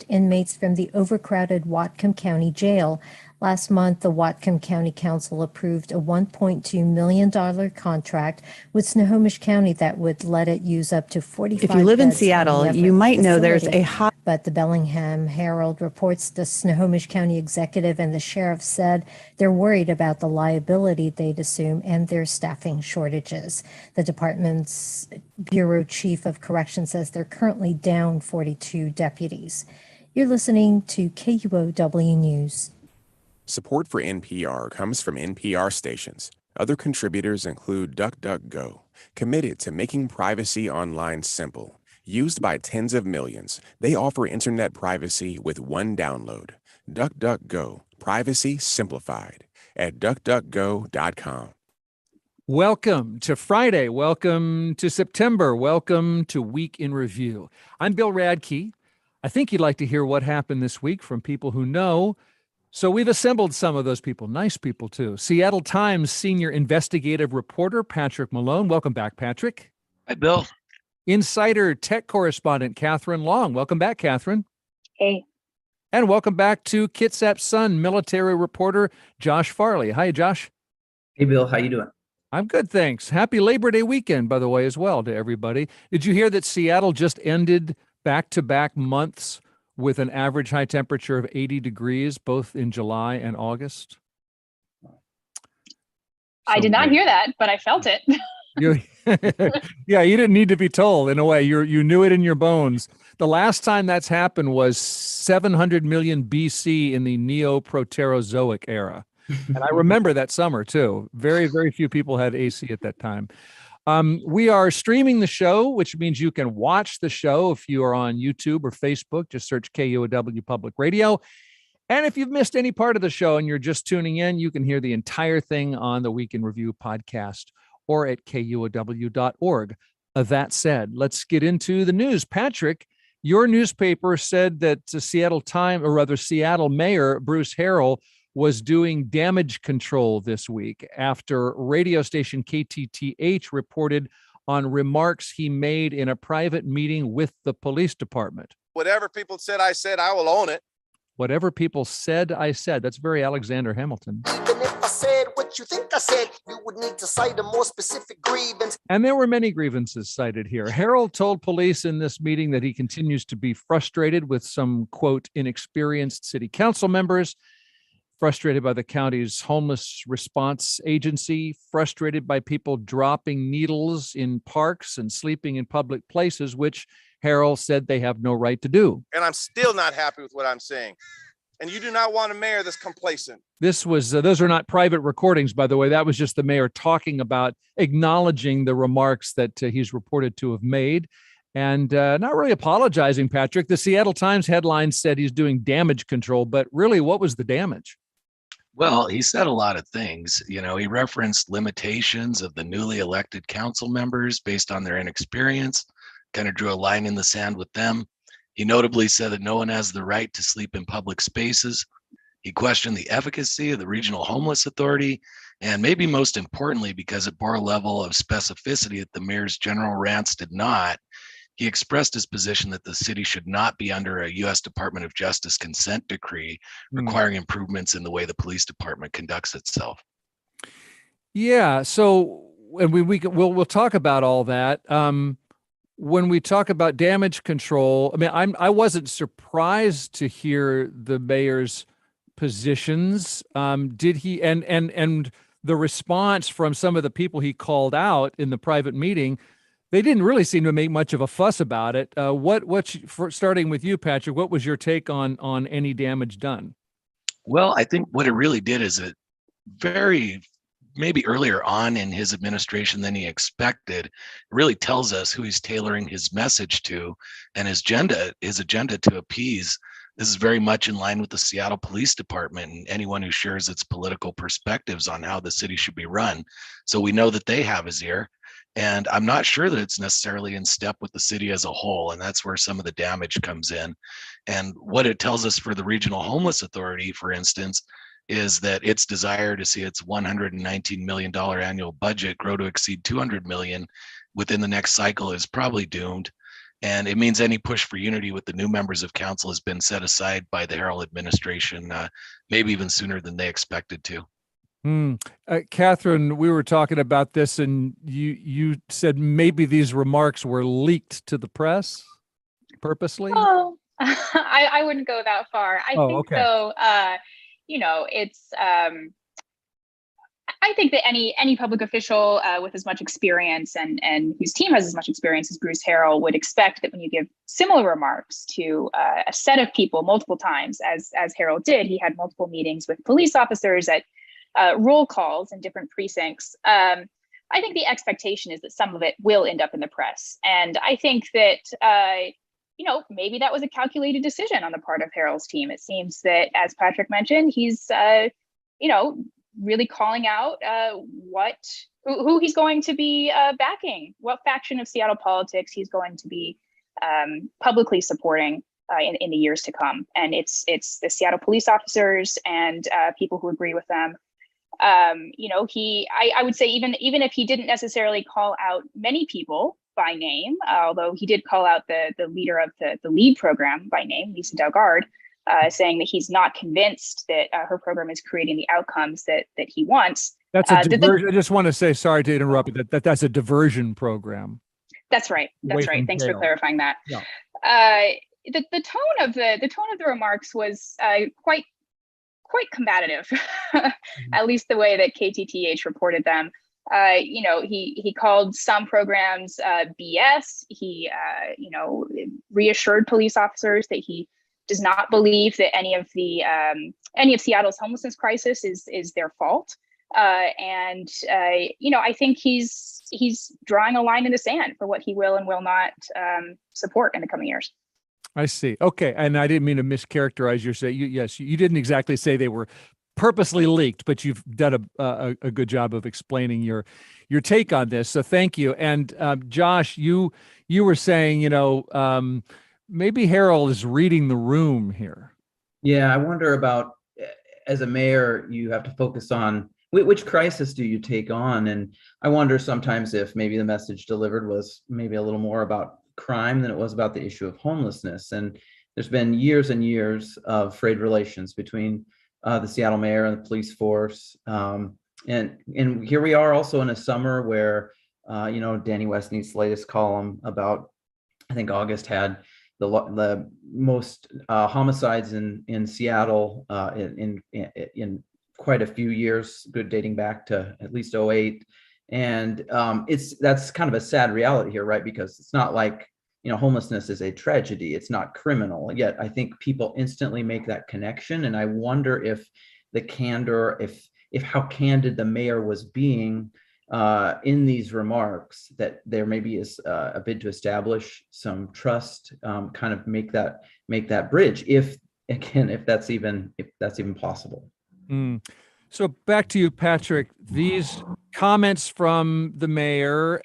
inmates from the overcrowded Whatcom County Jail. Last month, the Whatcom County Council approved a $1.2 million contract with Snohomish County that would let it use up to 45 If you live in beds Seattle, the you might know there's facility. a hot. But the Bellingham Herald reports the Snohomish County executive and the sheriff said they're worried about the liability they'd assume and their staffing shortages. The department's bureau chief of corrections says they're currently down 42 deputies. You're listening to KUOW News. Support for NPR comes from NPR stations. Other contributors include DuckDuckGo, committed to making privacy online simple. Used by tens of millions, they offer internet privacy with one download. DuckDuckGo, privacy simplified at duckduckgo.com. Welcome to Friday. Welcome to September. Welcome to Week in Review. I'm Bill Radke. I think you'd like to hear what happened this week from people who know. So we've assembled some of those people, nice people too. Seattle Times senior investigative reporter Patrick Malone. Welcome back, Patrick. Hi, Bill. Insider tech correspondent Katherine Long. Welcome back, Katherine. Hey. And welcome back to Kitsap Sun military reporter Josh Farley. Hi, Josh. Hey, Bill. How you doing? I'm good, thanks. Happy Labor Day weekend, by the way, as well to everybody. Did you hear that Seattle just ended back-to-back months with an average high temperature of 80 degrees, both in July and August? I did not hear that, but I felt it. Yeah, you didn't need to be told in a way. You knew it in your bones. The last time that's happened was 700 million BC in the Neoproterozoic era. And I remember that summer too. Very, very few people had AC at that time. We are streaming the show, which means you can watch the show if you are on YouTube or Facebook. Just search KUOW Public Radio. And if you've missed any part of the show and you're just tuning in, you can hear the entire thing on the Week in Review podcast or at KUOW.org. That said, let's get into the news. Patrick, your newspaper said that Seattle Mayor Bruce Harrell was doing damage control this week after radio station KTTH reported on remarks he made in a private meeting with the police department. Whatever people said, I will own it. Whatever people said, I said. That's very Alexander Hamilton. Even if I said what you think I said, you would need to cite a more specific grievance. And there were many grievances cited here. Harrell told police in this meeting that he continues to be frustrated with some, quote, inexperienced city council members, frustrated by the county's homeless response agency, frustrated by people dropping needles in parks and sleeping in public places, which Harrell said they have no right to do. And I'm still not happy with what I'm saying. And you do not want a mayor that's complacent. This was, those are not private recordings, by the way. That was just the mayor talking about, acknowledging the remarks that he's reported to have made and not really apologizing, Patrick. The Seattle Times headline said he's doing damage control, but really, what was the damage? Well, he said a lot of things. You know, he referenced limitations of the newly elected council members based on their inexperience, kind of drew a line in the sand with them. He notably said that no one has the right to sleep in public spaces. He questioned the efficacy of the Regional Homeless Authority, and maybe most importantly, because it bore a level of specificity that the mayor's general rants did not, he expressed his position that the city should not be under a U.S. Department of Justice consent decree requiring improvements in the way the police department conducts itself. Yeah, so and we'll talk about all that. When we talk about damage control, I mean, I wasn't surprised to hear the mayor's positions. Did he and the response from some of the people he called out in the private meeting? They didn't really seem to make much of a fuss about it. Starting with you, Patrick, what was your take on any damage done? Well, I think what it really did is it maybe earlier on in his administration than he expected, it really tells us who he's tailoring his message to and his agenda to appease. This is very much in line with the Seattle Police Department and anyone who shares its political perspectives on how the city should be run. So we know that they have his ear. And I'm not sure that it's necessarily in step with the city as a whole. And that's where some of the damage comes in. And what it tells us for the Regional Homeless Authority, for instance, is that its desire to see its $119 million annual budget grow to exceed $200 million within the next cycle is probably doomed. And it means any push for unity with the new members of council has been set aside by the Harrell administration, maybe even sooner than they expected to. Katherine, we were talking about this, and you said maybe these remarks were leaked to the press purposely. Oh, I wouldn't go that far. I think okay. though, it's I think that any public official with as much experience and whose team has as much experience as Bruce Harrell would expect that when you give similar remarks to a set of people multiple times, as Harrell did, he had multiple meetings with police officers at roll calls in different precincts. I think the expectation is that some of it will end up in the press. And I think that, maybe that was a calculated decision on the part of Harrell's team. It seems that, as Patrick mentioned, he's, really calling out who he's going to be backing, what faction of Seattle politics he's going to be publicly supporting in the years to come. And it's the Seattle police officers and people who agree with them. I would say even if he didn't necessarily call out many people by name, although he did call out the leader of the LEAD program by name, Lisa Dalgard, saying that he's not convinced that her program is creating the outcomes that he wants. That's a diversion. I just want to say, sorry to interrupt, that's a diversion program. That's right. That's right. Thanks for clarifying that. Yeah. The tone of the remarks was quite combative, at least the way that KTTH reported them. He called some programs BS. He reassured police officers that he does not believe that any of Seattle's homelessness crisis is their fault. I think he's drawing a line in the sand for what he will and will not support in the coming years. I see. Okay. And I didn't mean to mischaracterize your say. You didn't exactly say they were purposely leaked, but you've done a good job of explaining your take on this. So thank you. And Josh, you were saying, maybe Harrell is reading the room here. Yeah, I wonder about, as a mayor, you have to focus on which crisis do you take on? And I wonder sometimes if maybe the message delivered was maybe a little more about crime than it was about the issue of homelessness. And there's been years and years of frayed relations between the Seattle mayor and the police force. And here we are also in a summer where, Danny Westneat's latest column about, I think August had the most homicides in Seattle in quite a few years, dating back to at least 2008. And that's kind of a sad reality here, right? Because it's not like, homelessness is a tragedy. It's not criminal. Yet I think people instantly make that connection. And I wonder if the candor, if how candid the mayor was being in these remarks, that there maybe is a bid to establish some trust, kind of make that bridge, if that's even possible. So back to you, Patrick. These comments from the mayor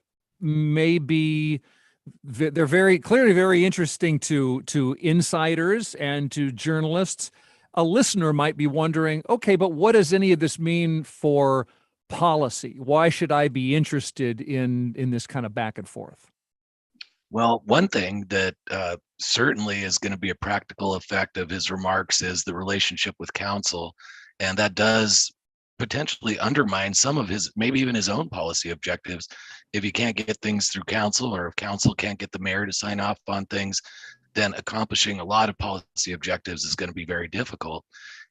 they're very clearly very interesting to insiders and to journalists. A listener might be wondering, okay, but what does any of this mean for policy? Why should I be interested in this kind of back and forth? Well, one thing that certainly is going to be a practical effect of his remarks is the relationship with council. And that does potentially undermine some of his, maybe even his own policy objectives. If he can't get things through council, or if council can't get the mayor to sign off on things, then accomplishing a lot of policy objectives is going to be very difficult.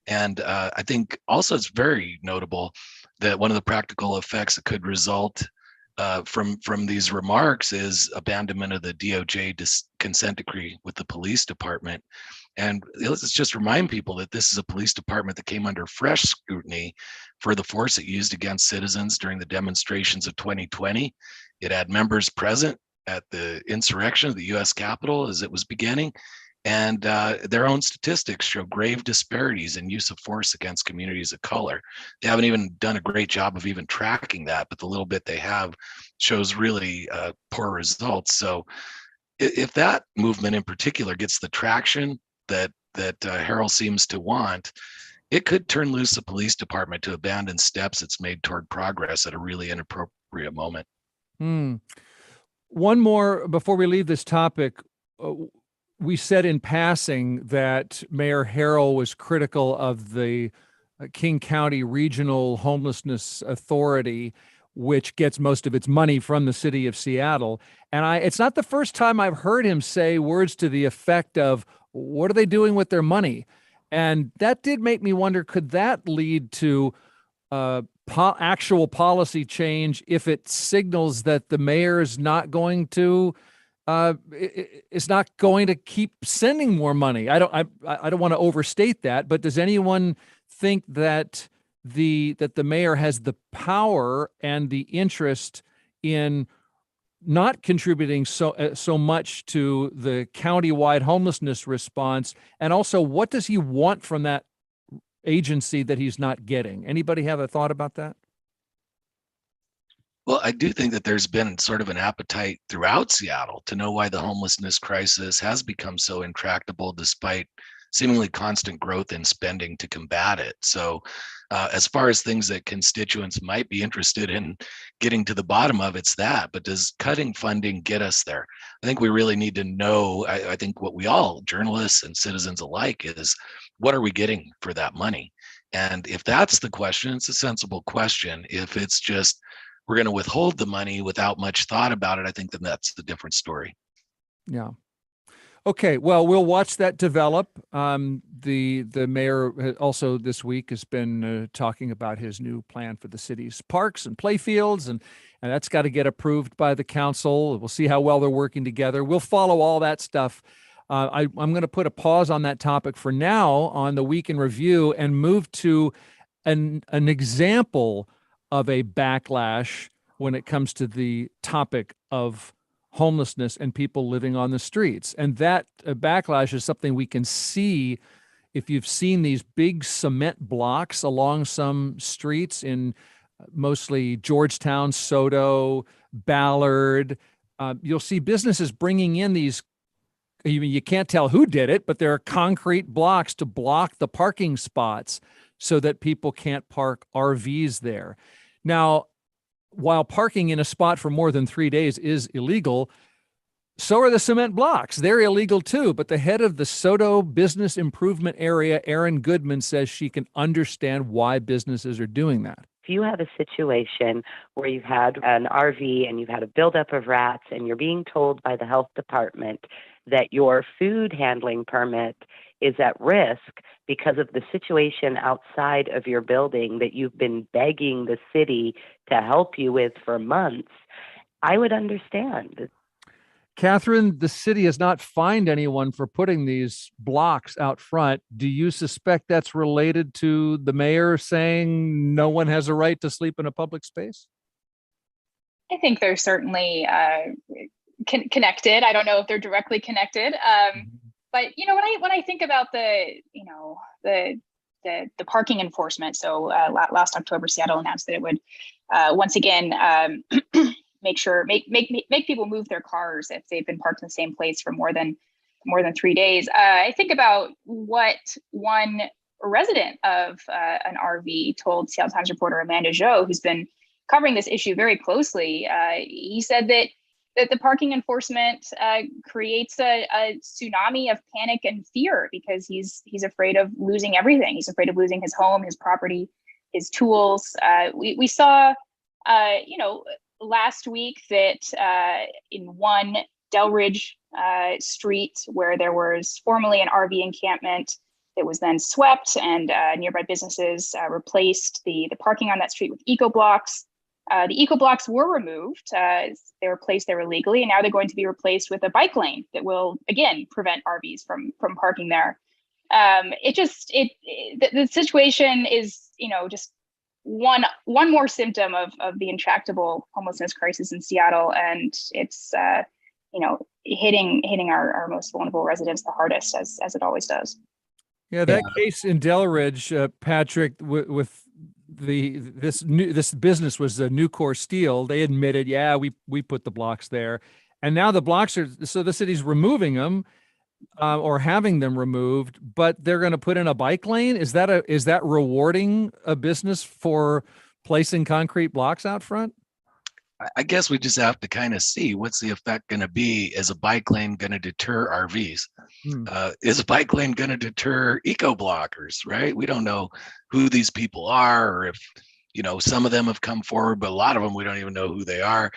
And I think also it's very notable that one of the practical effects that could result from these remarks is abandonment of the DOJ consent decree with the police department. And let's just remind people that this is a police department that came under fresh scrutiny for the force it used against citizens during the demonstrations of 2020. It had members present at the insurrection of the US Capitol as it was beginning. And their own statistics show grave disparities in use of force against communities of color. They haven't even done a great job of even tracking that, but the little bit they have shows really poor results. So if that movement in particular gets the traction that Harrell seems to want, it could turn loose the police department to abandon steps it's made toward progress at a really inappropriate moment. One more before we leave this topic. we said in passing that Mayor Harrell was critical of the King County Regional Homelessness Authority, which gets most of its money from the city of Seattle. And it's not the first time I've heard him say words to the effect of, what are they doing with their money? And that did make me wonder, could that lead to actual policy change if it signals that the mayor is not going to keep sending more money? I don't want to overstate that, but does anyone think that the mayor has the power and the interest in not contributing so much to the countywide homelessness response? And also, what does he want from that agency that he's not getting? Anybody have a thought about that? Well, I do think that there's been sort of an appetite throughout Seattle to know why the homelessness crisis has become so intractable despite seemingly constant growth in spending to combat it. So as far as things that constituents might be interested in getting to the bottom of, it's that. But does cutting funding get us there? I think we really need to know. I think what we all, journalists and citizens alike, is what are we getting for that money? And if that's the question, it's a sensible question. If it's just we're going to withhold the money without much thought about it, I think then that's the different story. Yeah. Okay, well, we'll watch that develop. The mayor also this week has been talking about his new plan for the city's parks and playfields, and that's got to get approved by the council. We'll see how well they're working together. We'll follow all that stuff. I'm going to put a pause on that topic for now on the week in review and move to an example of a backlash when it comes to the topic of homelessness and people living on the streets. And that backlash is something we can see if you've seen these big cement blocks along some streets in mostly Georgetown, Soto, Ballard. You'll see businesses bringing in these, you can't tell who did it, but there are concrete blocks to block the parking spots so that people can't park RVs there. Now, while parking in a spot for more than 3 days is illegal, so are the cement blocks. They're illegal too. But the head of the Soto Business Improvement Area, Erin Goodman, says she can understand why businesses are doing that. If you have a situation where you've had an RV and you've had a buildup of rats and you're being told by the health department that your food handling permit is at risk because of the situation outside of your building that you've been begging the city to help you with for months, I would understand. Katherine, the city has not fined anyone for putting these blocks out front. Do you suspect that's related to the mayor saying no one has a right to sleep in a public space? I think they're certainly connected. I don't know if they're directly connected. But when I think about the parking enforcement, so last October, Seattle announced that it would once again make people move their cars if they've been parked in the same place for more than 3 days. I think about what one resident of an RV told Seattle Times reporter Amanda Zhou, who's been covering this issue very closely. He said that the parking enforcement creates a tsunami of panic and fear because he's afraid of losing everything. He's afraid of losing his home, his property, his tools. We saw, last week that in one Delridge street where there was formerly an RV encampment that was then swept and nearby businesses replaced the parking on that street with eco blocks. The eco blocks were removed. They were placed there illegally, and now they're going to be replaced with a bike lane that will again prevent RVs from parking there. The situation is, just one more symptom of the intractable homelessness crisis in Seattle, and it's hitting our most vulnerable residents the hardest, as it always does. Yeah, that case in Delridge, Patrick, with this business was the Nucor Steel. They admitted, yeah, we put the blocks there, and now the blocks so the city's removing them or having them removed, but they're going to put in a bike lane. Is that rewarding a business for placing concrete blocks out front? I guess we just have to kind of see what's the effect going to be. Is a bike lane going to deter RVs? Is a bike lane going to deter eco blockers? Right? We don't know who these people are, or if some of them have come forward, but a lot of them we don't even know who they are.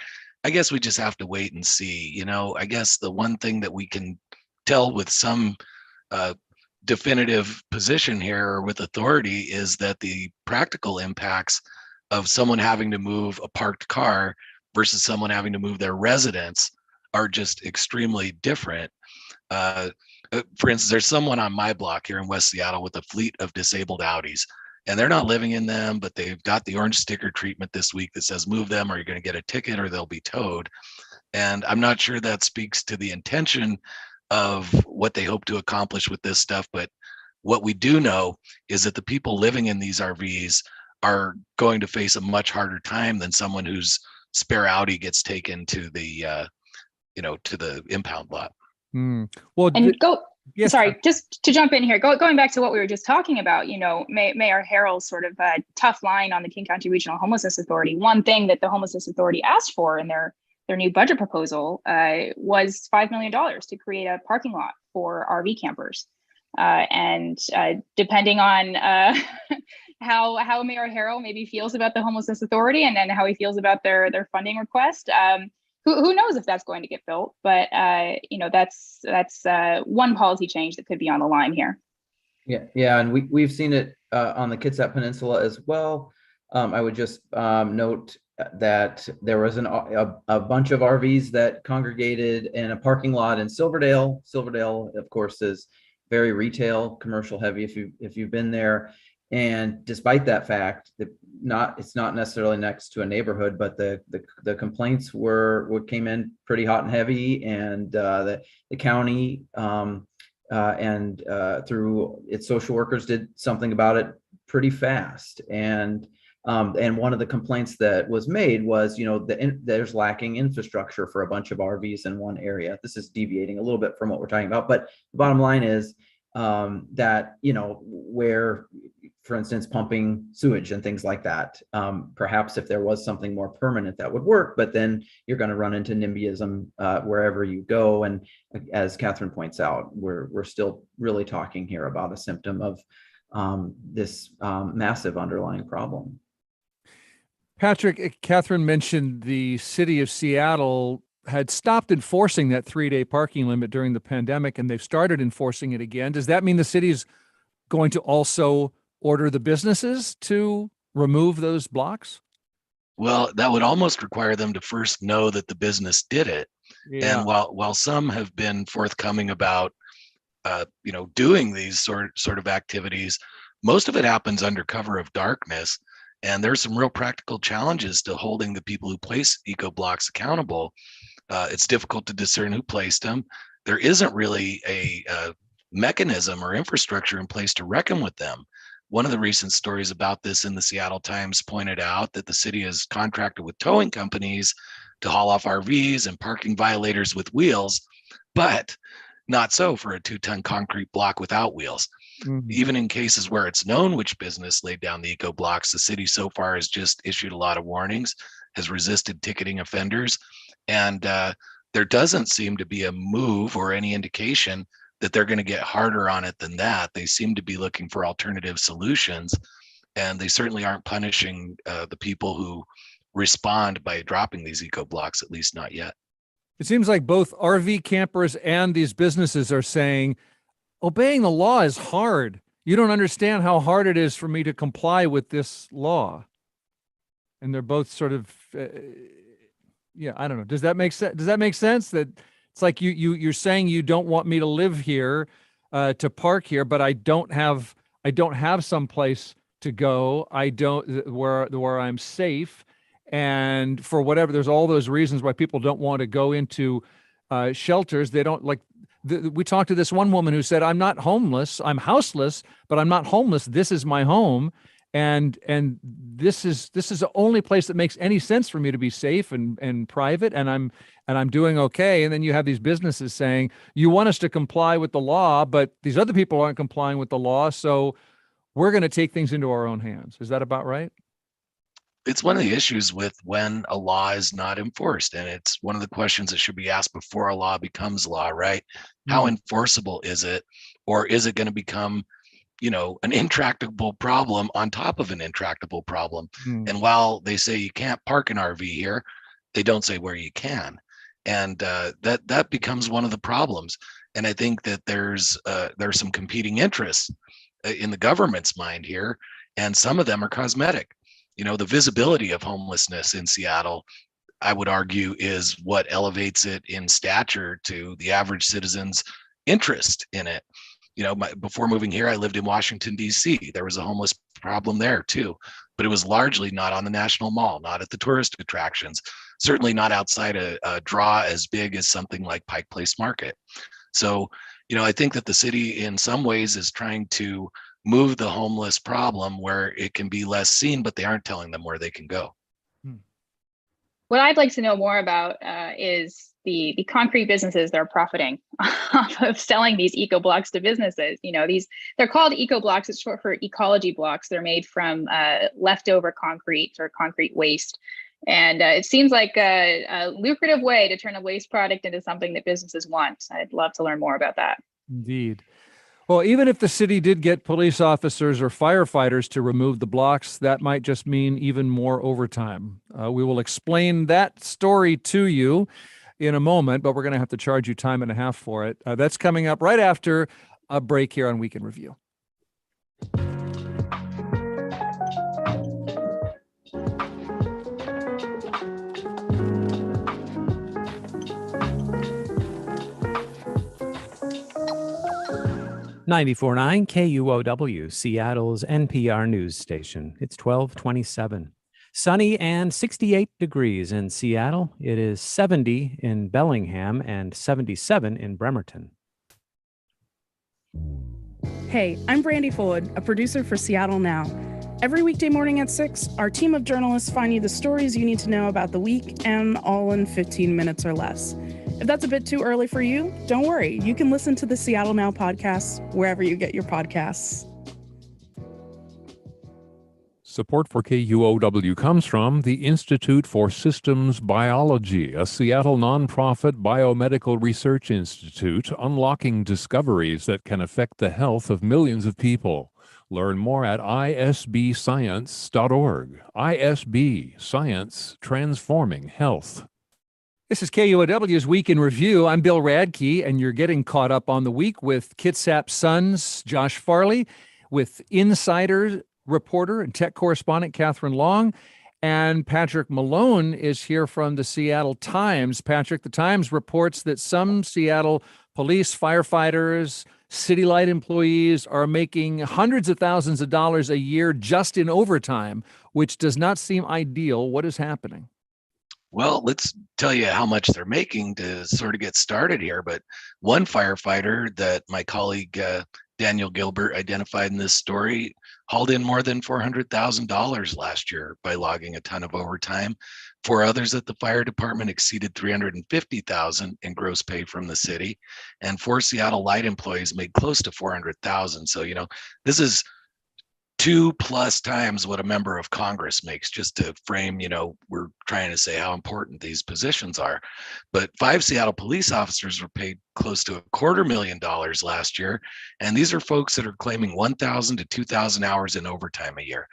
I guess we just have to wait and see. I guess the one thing that we can tell with some definitive position here or with authority is that the practical impacts of someone having to move a parked car versus someone having to move their residence are just extremely different. For instance, there's someone on my block here in West Seattle with a fleet of disabled Audis, and they're not living in them, but they've got the orange sticker treatment this week that says move them or you're going to get a ticket or they'll be towed. And I'm not sure that speaks to the intention of what they hope to accomplish with this stuff. But what we do know is that the people living in these RVs are going to face a much harder time than someone whose spare Audi gets taken to the to the impound lot. Well, yes, sorry, just to jump in here, going back to what we were just talking about, Mayor Harrell's sort of tough line on the King County Regional Homelessness Authority. One thing that the Homelessness Authority asked for in their new budget proposal was $5 million to create a parking lot for RV campers. And depending on how Mayor Harrell maybe feels about the Homelessness Authority and then how he feels about their funding request, who knows if that's going to get built? But that's one policy change that could be on the line here. Yeah, and we've seen it on the Kitsap Peninsula as well. I would just note that there was a bunch of RVs that congregated in a parking lot in Silverdale. Silverdale, of course, is very retail, commercial heavy. If you've been there, and despite that fact, it's not necessarily next to a neighborhood, but the complaints came in pretty hot and heavy, and the county and through its social workers did something about it pretty fast. And one of the complaints that was made was, there's lacking infrastructure for a bunch of RVs in one area. This is deviating a little bit from what we're talking about, but the bottom line is that, where, for instance, pumping sewage and things like that, perhaps if there was something more permanent that would work, but then you're going to run into NIMBYism wherever you go. And as Katherine points out, we're still really talking here about a symptom of this massive underlying problem. Patrick, Katherine mentioned the city of Seattle had stopped enforcing that 3-day parking limit during the pandemic, and they've started enforcing it again. Does that mean the city's going to also order the businesses to remove those blocks? Well, that would almost require them to first know that the business did it. Yeah. And while some have been forthcoming about doing these sort of activities, most of it happens under cover of darkness. And there's some real practical challenges to holding the people who place eco blocks accountable. It's difficult to discern who placed them. There isn't really a mechanism or infrastructure in place to reckon with them. One of the recent stories about this in the Seattle Times pointed out that the city has contracted with towing companies to haul off RVs and parking violators with wheels, but not so for a 2-ton concrete block without wheels. Mm-hmm. Even in cases where it's known which business laid down the eco blocks, the city so far has just issued a lot of warnings, has resisted ticketing offenders, and there doesn't seem to be a move or any indication that they're going to get harder on it than that. They seem to be looking for alternative solutions, and they certainly aren't punishing the people who respond by dropping these eco blocks, at least not yet. It seems like both RV campers and these businesses are saying, obeying the law is hard. You don't understand how hard it is for me to comply with this law. And they're both sort of, I don't know. Does that make sense? Does that make sense? That it's like you're saying you don't want me to live here, to park here, but I don't have some place to go. I don't where I'm safe. And for whatever, there's all those reasons why people don't want to go into shelters. They don't like. We talked to this one woman who said, "I'm not homeless. I'm houseless, but I'm not homeless. This is my home, and this is the only place that makes any sense for me to be safe and private, and I'm doing okay." And then you have these businesses saying, "You want us to comply with the law, but these other people aren't complying with the law, so we're going to take things into our own hands." Is that about right? it's one of the issues with when a law is not enforced. And it's one of the questions that should be asked before a law becomes law, right? How enforceable is it? Or is it going to become, an intractable problem on top of an intractable problem? And while they say you can't park an RV here, they don't say where you can. And that becomes one of the problems. And I think that there's some competing interests in the government's mind here, and some of them are cosmetic. The visibility of homelessness in Seattle, I would argue, is what elevates it in stature to the average citizen's interest in it. Before moving here, I lived in Washington, D.C. There was a homeless problem there too, but it was largely not on the National Mall, not at the tourist attractions, certainly not outside a draw as big as something like Pike Place Market. So, I think that the city in some ways is trying to move the homeless problem where it can be less seen, but they aren't telling them where they can go. What I'd like to know more about is the concrete businesses that are profiting off of selling these eco blocks to businesses. They're called eco blocks. It's short for ecology blocks. They're made from leftover concrete or concrete waste. And it seems like a lucrative way to turn a waste product into something that businesses want. I'd love to learn more about that. Indeed. Well, even if the city did get police officers or firefighters to remove the blocks, that might just mean even more overtime. We will explain that story to you in a moment, but we're going to have to charge you time and a half for it. That's coming up right after a break here on Week in Review. .949 KUOW, Seattle's NPR news station. It's 12:27. Sunny and 68 degrees in Seattle. It is 70 in Bellingham and 77 in Bremerton. Hey, I'm Brandy Fullwood, a producer for Seattle Now. Every weekday morning at 6, our team of journalists find you the stories you need to know about the week, and all in 15 minutes or less. If that's a bit too early for you, don't worry. You can listen to the Seattle Now podcast wherever you get your podcasts. Support for KUOW comes from the Institute for Systems Biology, a Seattle nonprofit biomedical research institute unlocking discoveries that can affect the health of millions of people. Learn more at isbscience.org. ISB Science Transforming Health. This is KUOW's Week in Review. I'm Bill Radke, and you're getting caught up on the week with Kitsap Sun's Josh Farley, with Insider reporter and tech correspondent Katherine Long, and Patrick Malone is here from the Seattle Times. Patrick, the Times reports that some Seattle police, firefighters, city light employees are making hundreds of thousands of dollars a year just in overtime, which does not seem ideal. What is happening? Well, let's tell you how much they're making to sort of get started here. But one firefighter that my colleague Daniel Gilbert identified in this story hauled in more than $400,000 last year by logging a ton of overtime. 4 others at the fire department exceeded $350,000 in gross pay from the city, and 4 Seattle Light employees made close to $400,000. So, this is 2+ times what a member of Congress makes, just to frame, we're trying to say how important these positions are. But 5 Seattle police officers were paid close to $250,000 last year. And these are folks that are claiming 1,000 to 2,000 hours in overtime a year.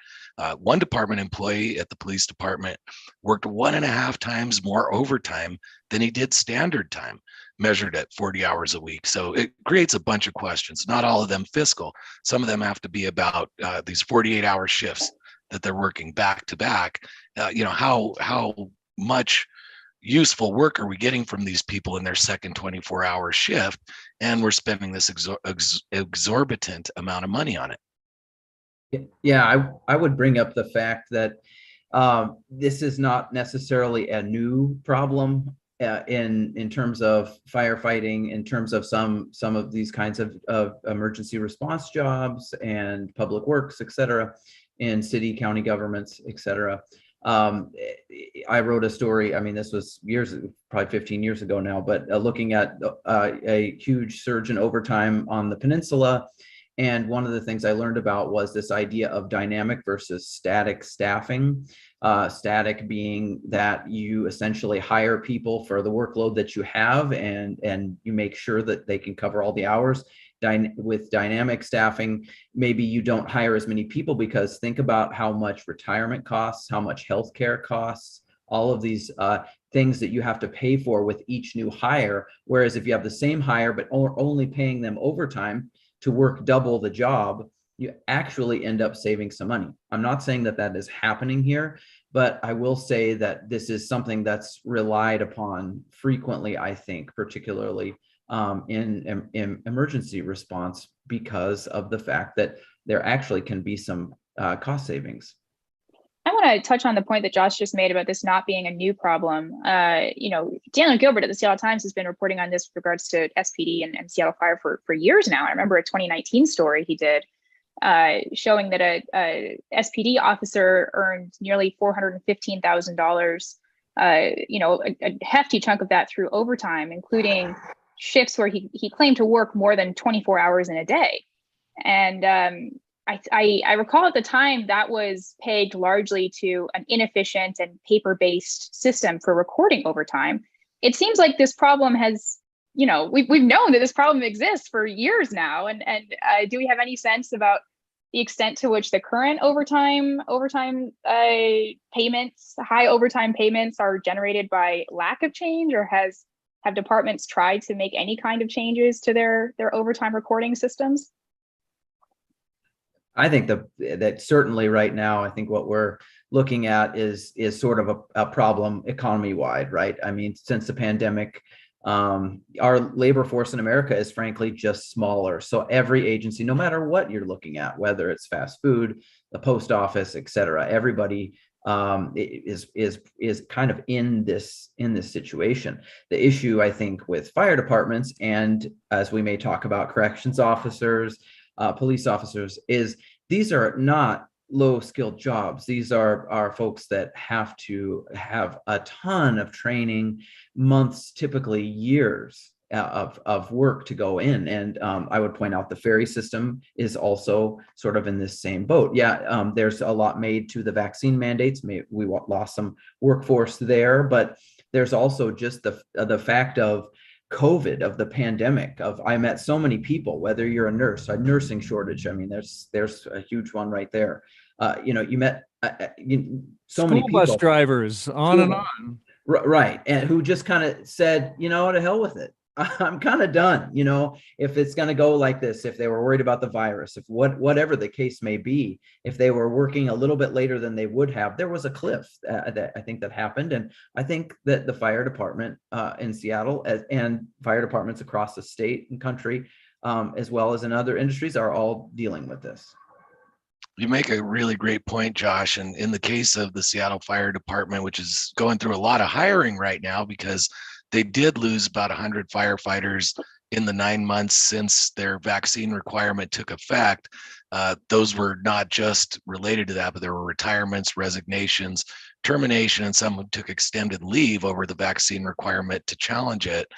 One department employee at the police department worked 1.5 times more overtime than he did standard time, measured at 40 hours a week. So it creates a bunch of questions, not all of them fiscal. Some of them have to be about these 48-hour shifts that they're working back to back. How much useful work are we getting from these people in their second 24-hour shift? And we're spending this exorbitant amount of money on it. Yeah, I would bring up the fact that this is not necessarily a new problem in terms of firefighting, in terms of some of these kinds of emergency response jobs and public works, et cetera, in city, county governments, et cetera. I wrote a story, this was probably 15 years ago now, but looking at a huge surge in overtime on the peninsula And one of the things I learned about was this idea of dynamic versus static staffing. Static being that you essentially hire people for the workload that you have, and you make sure that they can cover all the hours. With dynamic staffing, maybe you don't hire as many people, because think about how much retirement costs, how much healthcare costs, all of these things that you have to pay for with each new hire. Whereas if you have the same hire, but only paying them overtime to work double the job, you actually end up saving some money. I'm not saying that that is happening here, but I will say that this is something that's relied upon frequently, I think, particularly in emergency response, because of the fact that there actually can be some cost savings. I want to touch on the point that Josh just made about this not being a new problem. Daniel Gilbert at the Seattle Times has been reporting on this with regards to SPD and Seattle Fire for years now. I remember a 2019 story he did showing that a SPD officer earned nearly $415,000, a hefty chunk of that through overtime, including shifts where he claimed to work more than 24 hours in a day. And I recall at the time that was pegged largely to an inefficient and paper-based system for recording overtime. It seems like this problem has, we've known that this problem exists for years now. And do we have any sense about the extent to which the current overtime payments, high overtime payments, are generated by lack of change, or have departments tried to make any kind of changes to their overtime recording systems? I think that certainly right now, I think what we're looking at is sort of a problem economy-wide, right? I mean, since the pandemic, our labor force in America is frankly just smaller. So every agency, no matter what you're looking at, whether it's fast food, the post office, et cetera, everybody is kind of in this situation. The issue, I think, with fire departments, and as we may talk about corrections officers, police officers, is these are not low-skilled jobs. These are folks that have to have a ton of training, months, typically years of work to go in. And I would point out the ferry system is also sort of in this same boat. Yeah, there's a lot made to the vaccine mandates. We lost some workforce there, but there's also just the fact of COVID, of the pandemic, I met so many people, whether you're a nurse, a nursing shortage. I mean, there's a huge one right there. You met so many people, bus drivers, on and on. Right. And who just kind of said, to hell with it. I'm kind of done, if it's going to go like this, if they were worried about the virus, if whatever the case may be, if they were working a little bit later than they would have, there was a cliff that I think that happened. And I think that the fire department in Seattle and fire departments across the state and country, as well as in other industries, are all dealing with this. You make a really great point, Josh. And in the case of the Seattle Fire Department, which is going through a lot of hiring right now, because they did lose about 100 firefighters in the 9 months since their vaccine requirement took effect. Those were not just related to that, but there were retirements, resignations, termination, and some who took extended leave over the vaccine requirement to challenge it.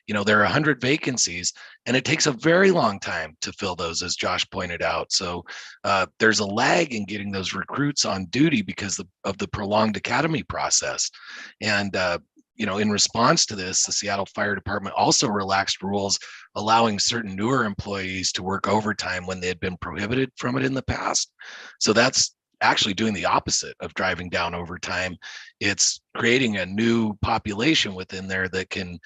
There are 100 vacancies, and it takes a very long time to fill those, as Josh pointed out. So there's a lag in getting those recruits on duty because of the prolonged academy process. And in response to this, the Seattle Fire Department also relaxed rules allowing certain newer employees to work overtime when they had been prohibited from it in the past. So that's actually doing the opposite of driving down overtime. It's creating a new population within there that can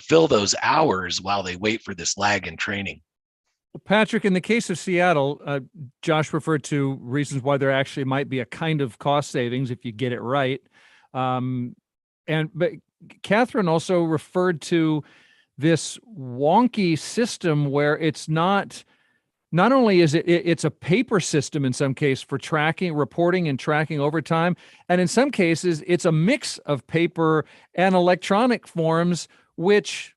fill those hours while they wait for this lag in training. Patrick, in the case of Seattle, Josh referred to reasons why there actually might be a kind of cost savings if you get it right. But Katherine also referred to this wonky system where it's not only is it's a paper system in some case for reporting and tracking overtime, and in some cases it's a mix of paper and electronic forms, which,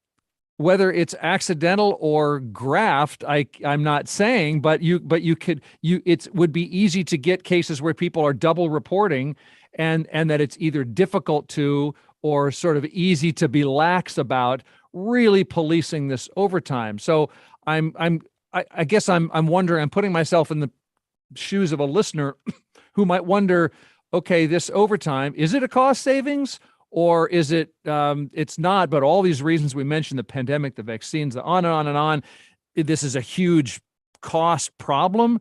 whether it's accidental or graft, I'm not saying, but it would be easy to get cases where people are double reporting, and that it's either difficult to or sort of easy to be lax about really policing this overtime. So I'm I guess I'm wondering, I'm putting myself in the shoes of a listener who might wonder, okay, this overtime, is it a cost savings or is it, it's not, but all these reasons we mentioned, the pandemic, the vaccines, the on and on and on, this is a huge cost problem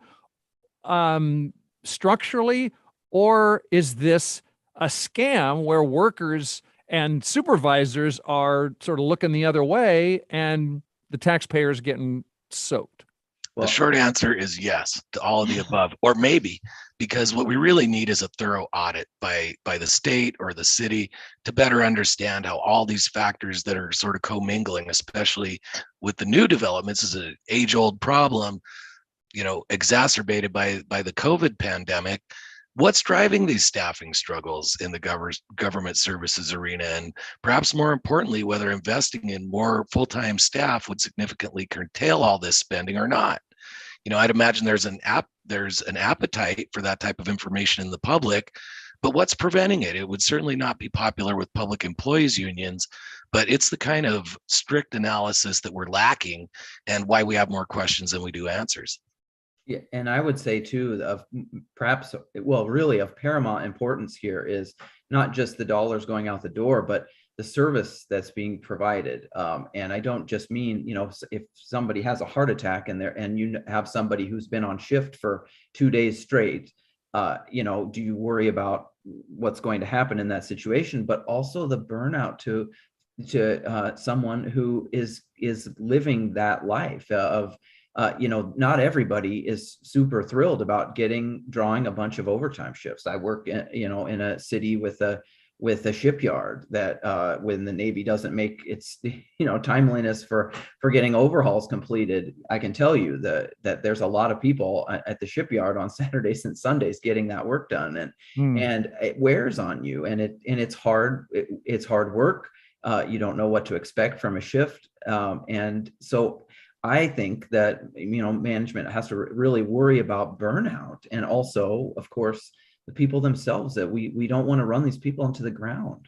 structurally, or is this a scam where workers and supervisors are sort of looking the other way and the taxpayers getting soaked? The short answer is yes to all of the above, or maybe, because what we really need is a thorough audit by the state or the city to better understand how all these factors that are sort of commingling, especially with the new developments, is an age-old problem, exacerbated by the COVID pandemic. What's driving these staffing struggles in the government services arena? And perhaps more importantly, whether investing in more full-time staff would significantly curtail all this spending or not. I'd imagine there's an appetite for that type of information in the public, but what's preventing it? It would certainly not be popular with public employees unions, but it's the kind of strict analysis that we're lacking and why we have more questions than we do answers. Yeah, and I would say too, of perhaps, well, really of paramount importance here is not just the dollars going out the door, but the service that's being provided. And I don't just mean, if somebody has a heart attack and you have somebody who's been on shift for 2 days straight, do you worry about what's going to happen in that situation? But also the burnout to someone who is living that life of, not everybody is super thrilled about drawing a bunch of overtime shifts. I work in a city with a shipyard that when the Navy doesn't make its timeliness for getting overhauls completed, I can tell you that there's a lot of people at the shipyard on Saturdays and Sundays getting that work done, and it wears on you, and it's hard. It's hard work. You don't know what to expect from a shift, and so I think that management has to really worry about burnout, and also, of course, the people themselves, that we don't want to run these people into the ground.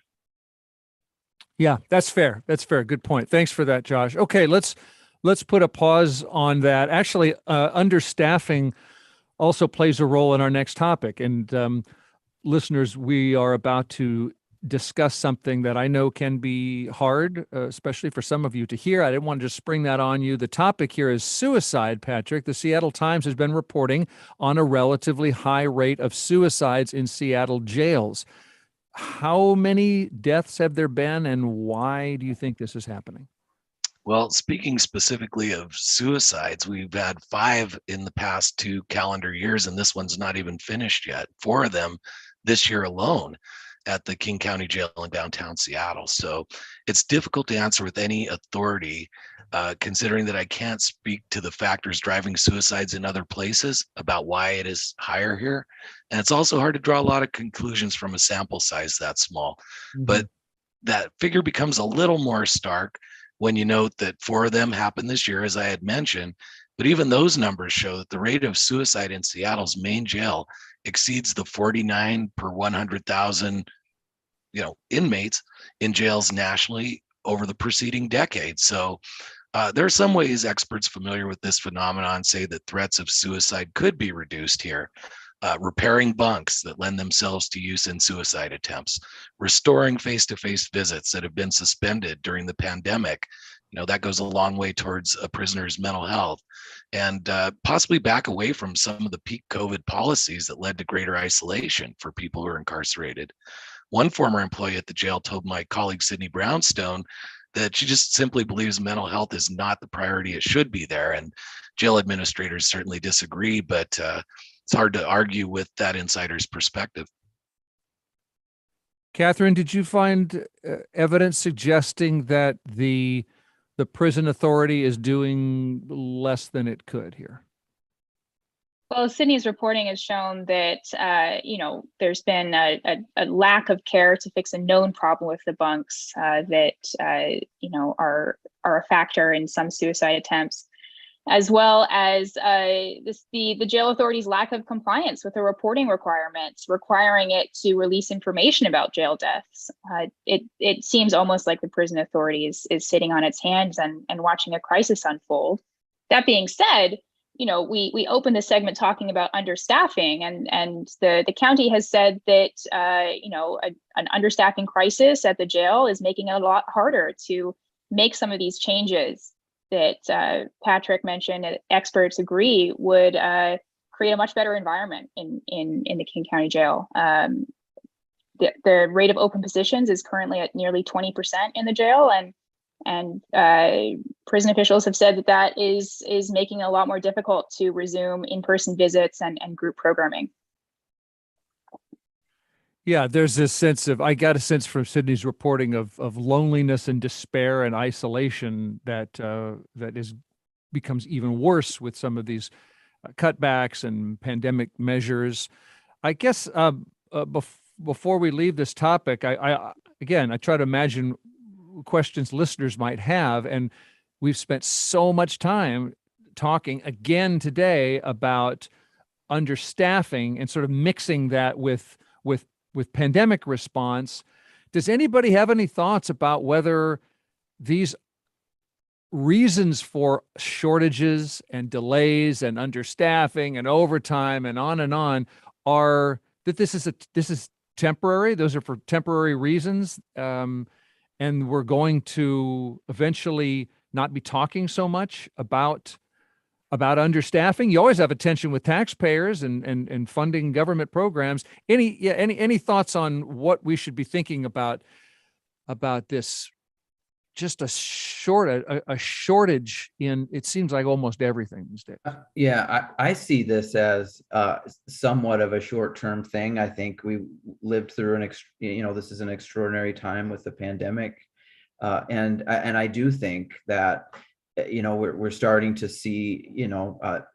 Yeah, that's fair. That's fair. Good point. Thanks for that, Josh. Okay, let's put a pause on that. Actually, understaffing also plays a role in our next topic. And listeners, we are about to discuss something that I know can be hard, especially for some of you to hear. I didn't want to just spring that on you. The topic here is suicide, Patrick. The Seattle Times has been reporting on a relatively high rate of suicides in Seattle jails. How many deaths have there been, and why do you think this is happening? Well, speaking specifically of suicides, we've had 5 in the past 2 calendar years, and this one's not even finished yet. 4 of them this year alone at the King County Jail in downtown Seattle. So it's difficult to answer with any authority, considering that I can't speak to the factors driving suicides in other places about why it is higher here. And it's also hard to draw a lot of conclusions from a sample size that small. Mm-hmm. But that figure becomes a little more stark when you note that 4 of them happened this year, as I had mentioned. But even those numbers show that the rate of suicide in Seattle's main jail exceeds the 49 per 100,000, inmates in jails nationally over the preceding decade. So there are some ways experts familiar with this phenomenon say that threats of suicide could be reduced here. Repairing bunks that lend themselves to use in suicide attempts, restoring face-to-face visits that have been suspended during the pandemic. That goes a long way towards a prisoner's mental health, and possibly back away from some of the peak COVID policies that led to greater isolation for people who are incarcerated. One former employee at the jail told my colleague, Sydney Brownstone, that she just simply believes mental health is not the priority it should be there. And jail administrators certainly disagree, but it's hard to argue with that insider's perspective. Katherine, did you find evidence suggesting that the prison authority is doing less than it could here? Well, Sydney's reporting has shown that, there's been a lack of care to fix a known problem with the bunks that, are a factor in some suicide attempts, as well as the jail authority's lack of compliance with the reporting requirements, requiring it to release information about jail deaths. It seems almost like the prison authority is sitting on its hands and watching a crisis unfold. That being said, we opened the segment talking about understaffing, and the county has said that an understaffing crisis at the jail is making it a lot harder to make some of these changes that Patrick mentioned. Experts agree would create a much better environment in the King County Jail. The rate of open positions is currently at nearly 20% in the jail, and prison officials have said that is making it a lot more difficult to resume in-person visits and group programming. Yeah, there's this sense of, I got a sense from Sydney's reporting of loneliness and despair and isolation that becomes even worse with some of these cutbacks and pandemic measures. I guess before we leave this topic, I try to imagine questions listeners might have, and we've spent so much time talking again today about understaffing and sort of mixing that with pandemic response. Does anybody have any thoughts about whether these reasons for shortages and delays and understaffing and overtime and on are that this is temporary? Those are for temporary reasons, and we're going to eventually not be talking so much about understaffing. You always have a tension with taxpayers and funding government programs. Any thoughts on what we should be thinking about this? Just a shortage in, it seems like, almost everything these days. Yeah, I see this as somewhat of a short-term thing. I think we lived through this is an extraordinary time with the pandemic, and I do think that we're starting to see,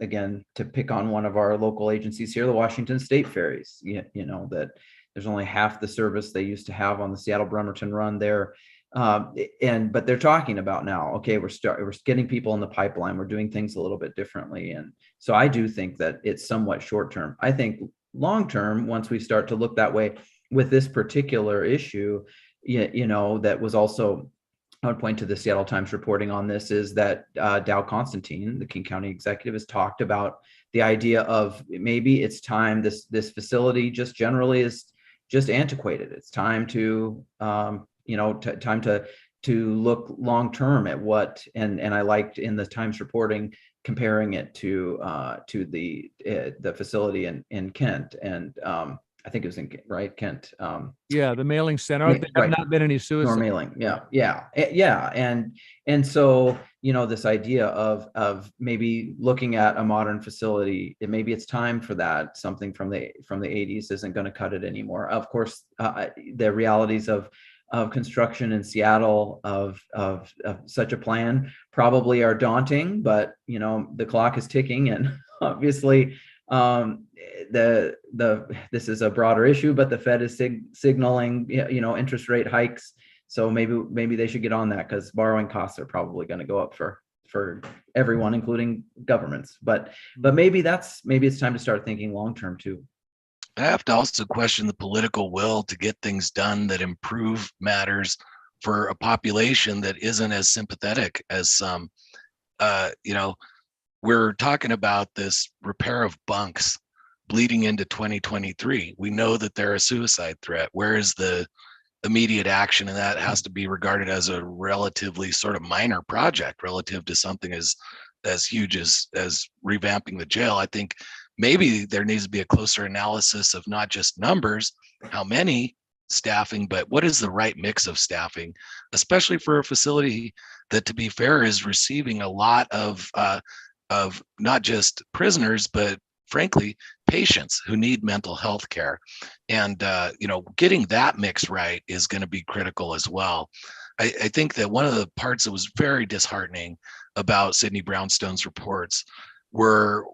again, to pick on one of our local agencies here, the Washington State Ferries. That there's only half the service they used to have on the Seattle-Bremerton run there. But they're talking about now, okay, we're getting people in the pipeline. We're doing things a little bit differently. And so I do think that it's somewhat short term. I think long term, once we start to look that way with this particular issue, that was also, I would point to the Seattle Times reporting on this, is that Dow Constantine, the King County executive, has talked about the idea of maybe it's time, this facility just generally is just antiquated. It's time to time to look long term at what, and I liked in the Times reporting comparing it to the facility in Kent, and I think it was in Kent. Yeah, the mailing center. There have not been any suicides. Nor mailing. Yeah. And so this idea of maybe looking at a modern facility, maybe it's time for that. Something from the 80s isn't going to cut it anymore. Of course, the realities of construction in Seattle of such a plan probably are daunting, but the clock is ticking, and obviously this is a broader issue, but the Fed is signaling interest rate hikes, so maybe they should get on that, because borrowing costs are probably going to go up for everyone, including governments. But maybe it's time to start thinking long term too. I have to also question the political will to get things done that improve matters for a population that isn't as sympathetic as some. We're talking about this repair of bunks bleeding into 2023. We know that they're a suicide threat. Where is the immediate action? And that has to be regarded as a relatively sort of minor project relative to something as huge as revamping the jail. I think maybe there needs to be a closer analysis of not just numbers, how many staffing, but what is the right mix of staffing, especially for a facility that, to be fair, is receiving a lot of not just prisoners, but frankly, patients who need mental health care. And, getting that mix right is going to be critical as well. I think that one of the parts that was very disheartening about Sidney Brownstone's reports were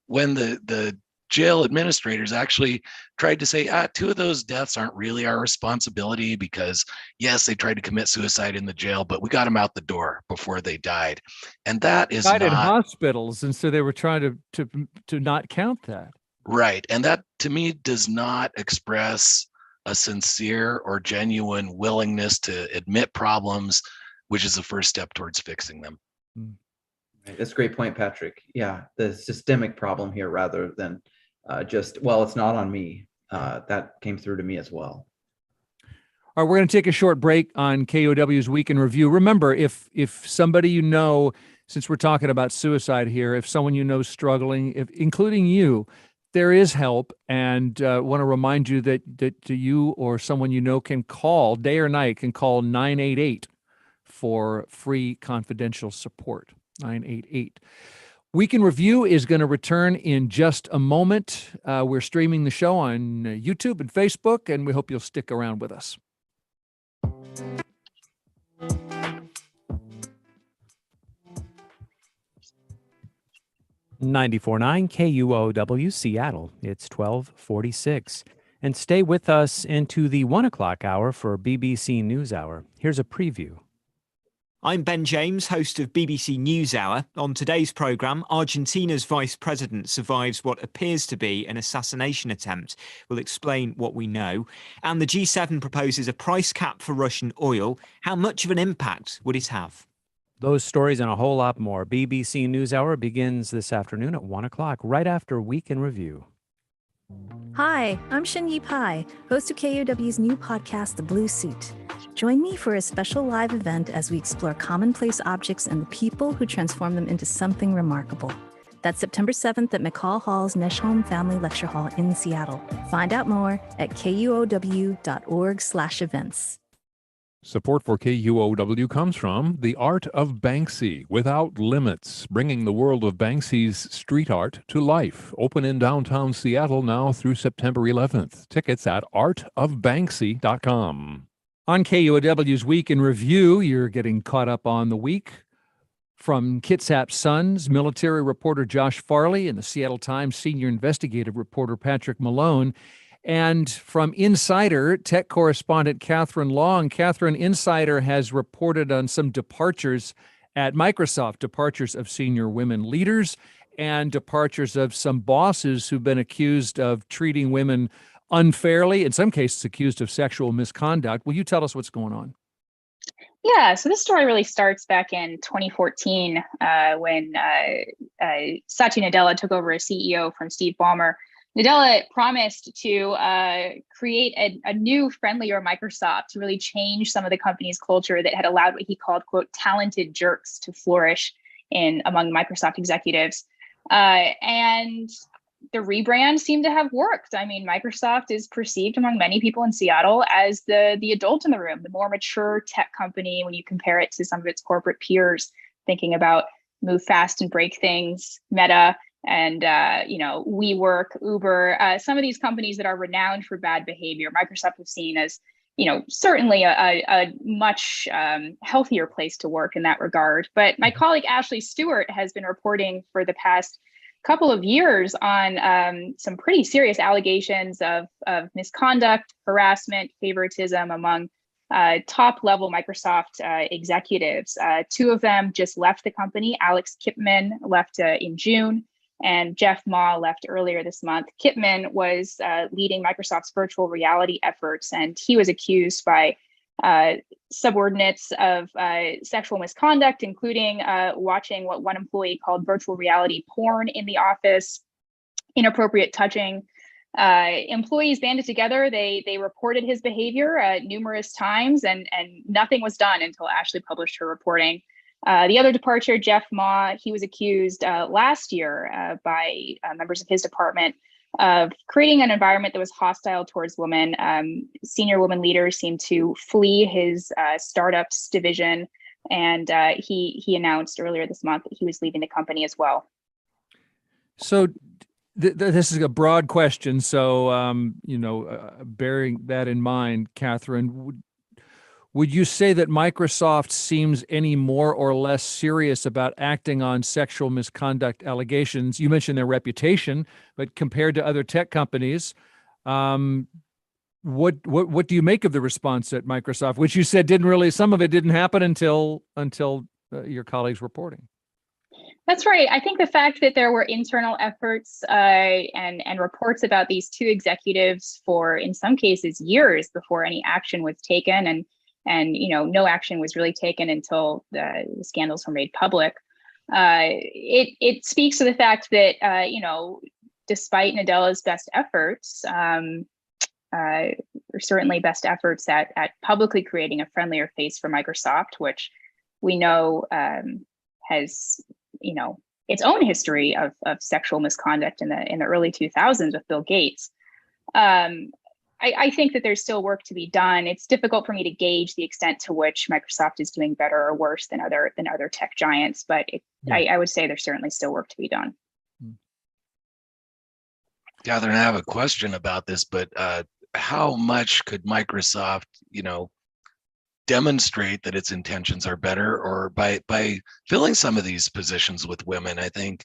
when the jail administrators actually tried to say, 2 of those deaths aren't really our responsibility, because yes, they tried to commit suicide in the jail, but we got them out the door before they died. And that is died not in hospitals, and so they were trying to not count that. Right. And that, to me, does not express a sincere or genuine willingness to admit problems, which is the first step towards fixing them. That's a great point, Patrick. Yeah, the systemic problem here rather than it's not on me. That came through to me as well. All right, we're going to take a short break on KUOW's Week in Review. Remember, if somebody you know, since we're talking about suicide here, if someone you know is struggling, including you, there is help, and want to remind you that you or someone you know can call, day or night, can call 988 for free confidential support. 988. Week in Review is going to return in just a moment. We're streaming the show on YouTube and Facebook, and we hope you'll stick around with us. 94.9 KUOW Seattle. It's 12:46. And stay with us into the 1 o'clock hour for BBC NewsHour. Here's a preview. I'm Ben James, host of BBC NewsHour. On today's programme, Argentina's vice president survives what appears to be an assassination attempt. We'll explain what we know. And the G7 proposes a price cap for Russian oil. How much of an impact would it have? Those stories and a whole lot more. BBC NewsHour begins this afternoon at 1 o'clock, right after Week in Review. Hi, I'm Shinyi Pai, host of KUOW's new podcast, The Blue Suit. Join me for a special live event as we explore commonplace objects and the people who transform them into something remarkable. That's September 7th at McCall Hall's Neshome Family Lecture Hall in Seattle. Find out more at kuow.org/events. Support for KUOW comes from The Art of Banksy Without Limits, bringing the world of Banksy's street art to life. Open in downtown Seattle now through September 11th. Tickets at artofbanksy.com. On KUOW's Week in Review, you're getting caught up on the week. From Kitsap Sun's military reporter Josh Farley and the Seattle Times senior investigative reporter Patrick Malone, and from Insider, tech correspondent Katherine Long. Katherine, Insider has reported on some departures at Microsoft, departures of senior women leaders and departures of some bosses who've been accused of treating women unfairly, in some cases accused of sexual misconduct. Will you tell us what's going on? Yeah, so this story really starts back in 2014 when Satya Nadella took over as CEO from Steve Ballmer. Nadella promised to create a new, friendlier Microsoft to really change some of the company's culture that had allowed what he called, quote, talented jerks to flourish among Microsoft executives. And the rebrand seemed to have worked. I mean, Microsoft is perceived among many people in Seattle as the adult in the room, the more mature tech company when you compare it to some of its corporate peers, thinking about move fast and break things, Meta, and WeWork, Uber, some of these companies that are renowned for bad behavior. Microsoft was seen as, certainly a much healthier place to work in that regard. But my colleague Ashley Stewart has been reporting for the past couple of years on some pretty serious allegations of misconduct, harassment, favoritism among top-level Microsoft executives. Two of them just left the company. Alex Kipman left in June, and Jeff Ma left earlier this month. Kipman was leading Microsoft's virtual reality efforts, and he was accused by subordinates of sexual misconduct, including watching what one employee called virtual reality porn in the office, inappropriate touching. Employees banded together. They reported his behavior numerous times, and nothing was done until Ashley published her reporting. The other departure, Jeff Ma, he was accused last year by members of his department of creating an environment that was hostile towards women. Senior women leaders seemed to flee his startups division, and he announced earlier this month that he was leaving the company as well. So this is a broad question. So, bearing that in mind, Katherine, would you say that Microsoft seems any more or less serious about acting on sexual misconduct allegations? You mentioned their reputation, but compared to other tech companies, what do you make of the response at Microsoft, which you said some of it didn't happen until your colleagues reporting? That's right. I think the fact that there were internal efforts and reports about these two executives for, in some cases, years before any action was taken, and no action was really taken until the scandals were made public. It speaks to the fact that despite Nadella's best efforts, or certainly best efforts at publicly creating a friendlier face for Microsoft, which we know has its own history of sexual misconduct in the early 2000s with Bill Gates. I think that there's still work to be done. It's difficult for me to gauge the extent to which Microsoft is doing better or worse than other tech giants, but I would say there's certainly still work to be done. Katherine, I have a question about this, but how much could Microsoft, demonstrate that its intentions are better, or by filling some of these positions with women? I think,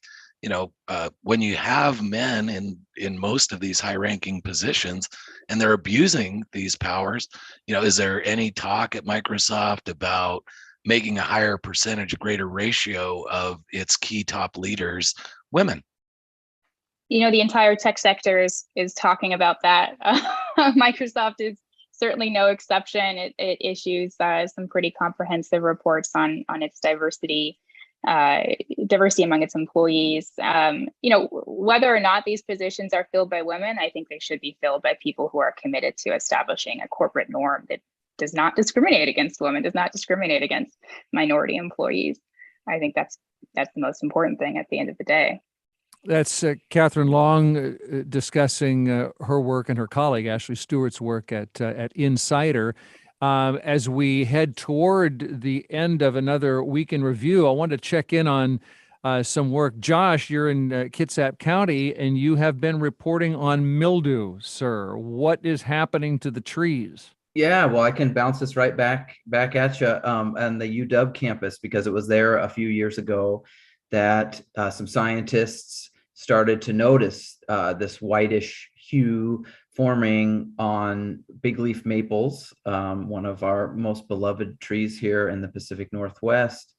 when you have men in most of these high-ranking positions and they're abusing these powers, is there any talk at Microsoft about making a higher percentage, a greater ratio of its key top leaders women? The entire tech sector is talking about that. Microsoft is certainly no exception. It issues some pretty comprehensive reports on its diversity among its employees. Whether or not these positions are filled by women, I think they should be filled by people who are committed to establishing a corporate norm that does not discriminate against women, does not discriminate against minority employees. I think that's the most important thing at the end of the day. That's Katherine Long discussing her work and her colleague Ashley Stewart's work at Insider. As we head toward the end of another week in review, I want to check in on some work. Josh, you're in Kitsap County, and you have been reporting on mildew, sir. What is happening to the trees? Yeah, well, I can bounce this right back at you on the UW campus, because it was there a few years ago that some scientists started to notice this whitish hue forming on big leaf maples, one of our most beloved trees here in the Pacific Northwest,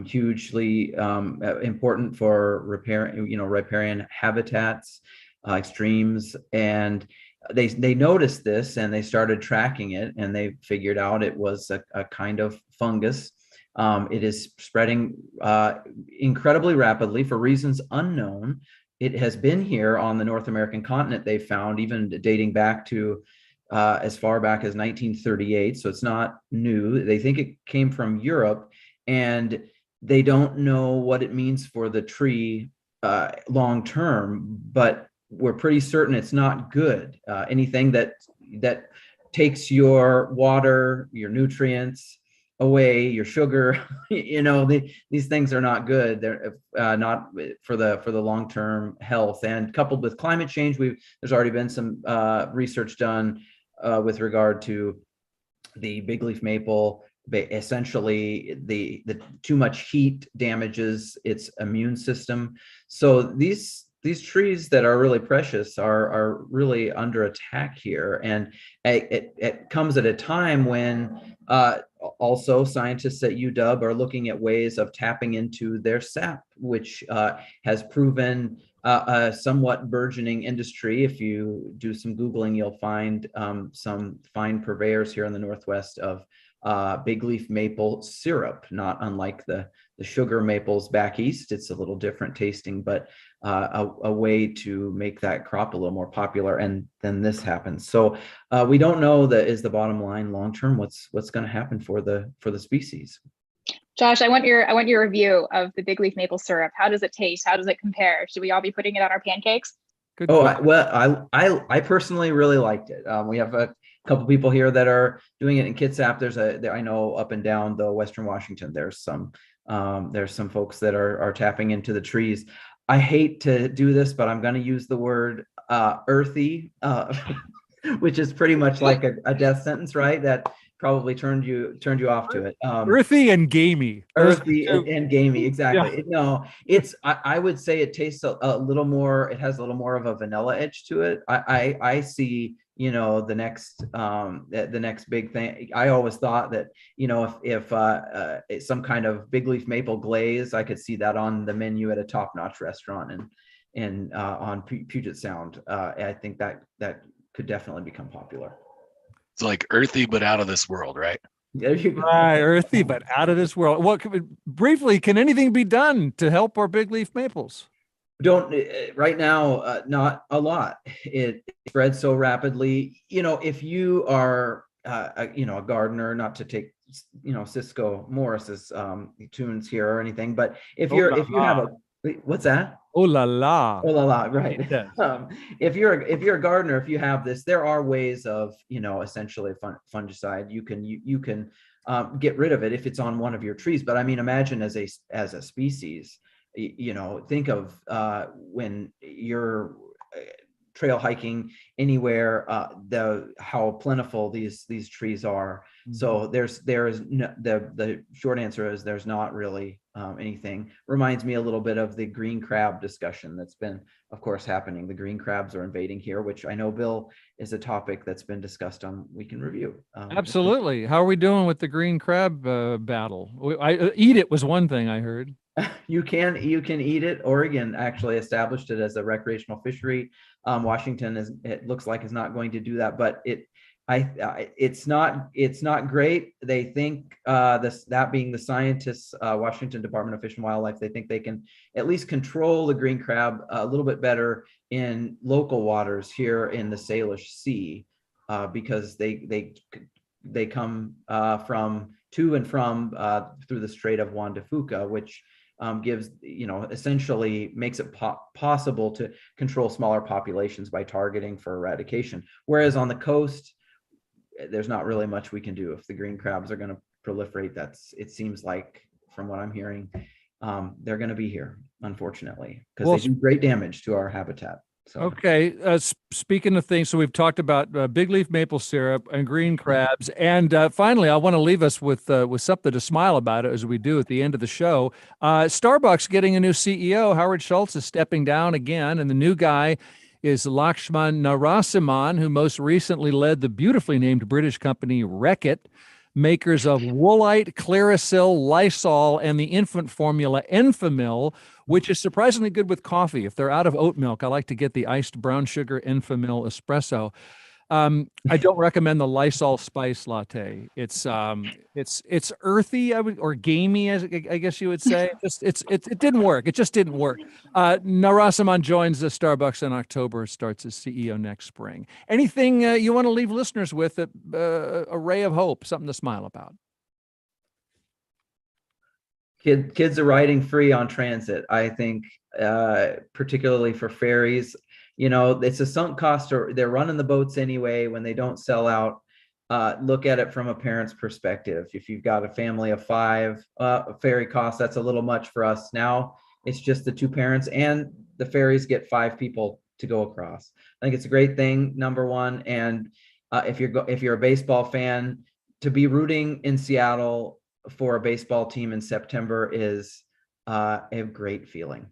hugely important for riparian habitats, streams. And they noticed this and they started tracking it, and they figured out it was a kind of fungus. It is spreading incredibly rapidly for reasons unknown. It has been here on the North American continent, they found, even dating back to as far back as 1938. So it's not new. They think it came from Europe, and they don't know what it means for the tree long term, but we're pretty certain it's not good. Anything that takes your water, your nutrients away, your sugar, these things are not good. They're not for the long-term health. And coupled with climate change, there's already been some research done with regard to the big leaf maple. Essentially, the too much heat damages its immune system. So these trees that are really precious are really under attack here. And it comes at a time when also scientists at UW are looking at ways of tapping into their sap, which has proven a somewhat burgeoning industry. If you do some Googling, you'll find some fine purveyors here in the Northwest of big leaf maple syrup, not unlike the sugar maples back east. It's a little different tasting, but a way to make that crop a little more popular. And then this happens. So we don't know is the bottom line long term what's going to happen for the species. Josh, I want your review of the big leaf maple syrup. How does it taste? How does it compare? Should we all be putting it on our pancakes? Good. I personally really liked it. We have a couple people here that are doing it in Kitsap. I know up and down the Western Washington, there's some folks that are tapping into the trees. I hate to do this, but I'm going to use the word earthy, which is pretty much like a death sentence, right? That probably turned you off to it. Earthy and gamey. Earthy and gamey, exactly. Yeah. No, it's I would say it tastes a little more. It has a little more of a vanilla edge to it. I see the next big thing. I always thought that if some kind of big leaf maple glaze, I could see that on the menu at a top-notch restaurant and on Puget Sound. I think that could definitely become popular. It's like earthy but out of this world, right? There you go. Right, earthy, but out of this world. Briefly, can anything be done to help our big leaf maples? Don't right now, not a lot. It spreads so rapidly. If you are, a gardener, not to take, Cisco Morris's tunes here or anything, but if you have what's that? Oh la la. Oh la la, right. Yes. If you're a gardener, if you have this, there are ways of, essentially fungicide. You can get rid of it if it's on one of your trees. But I mean, imagine as a species, think of when you're trail hiking anywhere, how plentiful these trees are. Mm-hmm. So the short answer is there's not really anything. Reminds me a little bit of the green crab discussion that's been, of course, happening. The green crabs are invading here, which I know, Bill, is a topic that's been discussed on Week in Review. Absolutely. How are we doing with the green crab battle? Eat it was one thing I heard. You can eat it. Oregon actually established it as a recreational fishery. Washington it looks like is not going to do that, but it's not great. They think that being the scientists, Washington Department of Fish and Wildlife, they think they can at least control the green crab a little bit better in local waters here in the Salish Sea, because they come to and from through the Strait of Juan de Fuca, which gives, essentially makes it possible to control smaller populations by targeting for eradication. Whereas on the coast, there's not really much we can do. If the green crabs are going to proliferate, it seems like, from what I'm hearing, they're going to be here, unfortunately, because they do great damage to our habitat. So. Okay. Speaking of things, so we've talked about big leaf maple syrup and green crabs, and finally, I want to leave us with something to smile about, as we do at the end of the show. Starbucks getting a new CEO. Howard Schultz is stepping down again, and the new guy is Lakshman Narasimhan, who most recently led the beautifully named British company Reckitt, makers of Woolite, Clearasil, Lysol, and the infant formula Enfamil, which is surprisingly good with coffee. If they're out of oat milk, I like to get the iced brown sugar Enfamil espresso. I don't recommend the Lysol spice latte. It's earthy, or gamey, as I guess you would say. It didn't work. It just didn't work. Narasimhan joins the Starbucks in October, starts as CEO next spring. Anything you want to leave listeners with, a ray of hope, something to smile about? Kids are riding free on transit. I think, particularly for ferries. It's a sunk cost, or they're running the boats anyway when they don't sell out. Look at it from a parent's perspective. If you've got a family of 5, ferry costs, that's a little much for us. Now it's just the 2 parents, and the ferries get 5 people to go across. I think it's a great thing, number one. And if you're a baseball fan, to be rooting in Seattle for a baseball team in September is a great feeling.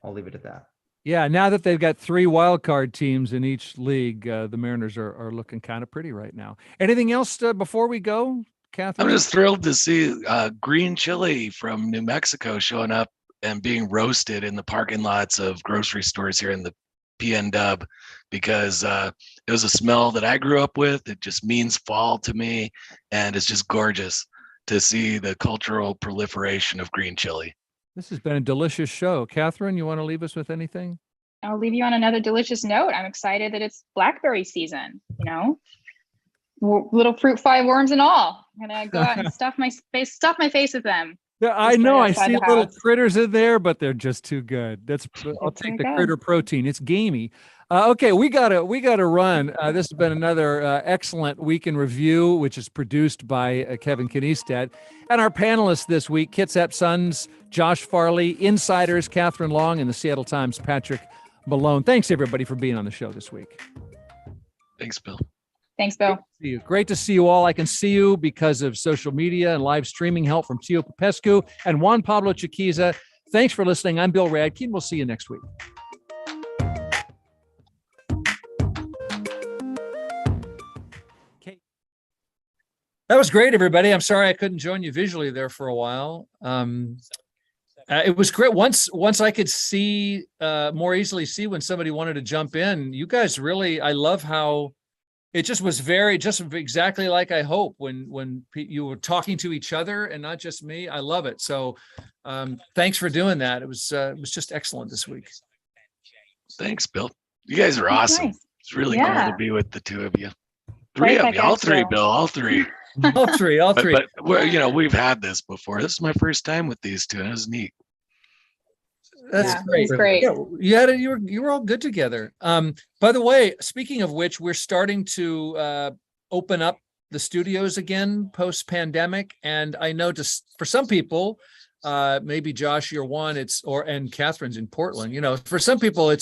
I'll leave it at that. Yeah, now that they've got 3 wild card teams in each league, the Mariners are looking kind of pretty right now. Anything else before we go, Katherine? I'm just thrilled to see green chili from New Mexico showing up and being roasted in the parking lots of grocery stores here in the PN Dub, because it was a smell that I grew up with. It just means fall to me, and it's just gorgeous to see the cultural proliferation of green chili. This has been a delicious show. Katherine, you want to leave us with anything? I'll leave you on another delicious note. I'm excited that it's blackberry season, little fruit fly worms and all. I'm going to go out and stuff my face with them. Yeah, I know. I see little critters in there, but they're just too good. I'll take the critter protein. It's gamey. Okay, we gotta run. This has been another excellent week in review, which is produced by Kevin Kniestead. And our panelists this week: Kitsap Suns, Josh Farley; Insiders, Katherine Long; and the Seattle Times, Patrick Malone. Thanks everybody for being on the show this week. Thanks, Bill. Thanks, Bill. Great to see you all. I can see you because of social media and live streaming help from Tio Popescu and Juan Pablo Chiquiza. Thanks for listening. I'm Bill Radke, and we'll see you next week. That was great, everybody. I'm sorry I couldn't join you visually there for a while. It was great. Once I could see more easily see when somebody wanted to jump in. You guys really, I love how it just was just exactly like I hope when you were talking to each other and not just me. I love it. So thanks for doing that. It was just excellent this week. Thanks, Bill. You guys are awesome. Nice. It's really Yeah. cool to be with the two of you. Right Three of back you, all at three, you. Bill, all three. All three. But we've had this before. This is my first time with these two, and it was neat. That's Yeah, great. it's great. Yeah, you were all good together. By the way, speaking of which, we're starting to open up the studios again post-pandemic, and I know just for some people, maybe Josh, you're one. And Katherine's in Portland. For some people,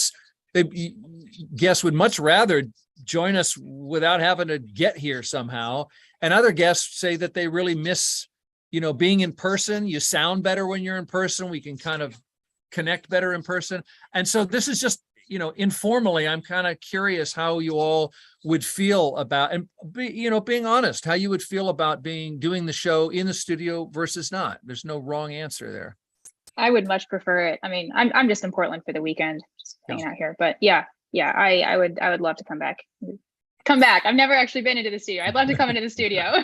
guests would much rather join us without having to get here somehow, and other guests say that they really miss, being in person. You sound better when you're in person. We can kind of connect better in person. And so this is just, informally, I'm kind of curious how you all would feel about, and being honest, how you would feel about doing the show in the studio versus not. There's no wrong answer there. I would much prefer it. I mean, I'm just in Portland for the weekend, just hanging out here. But yeah, I would love to come back. I've never actually been into the studio. I'd love to come into the studio.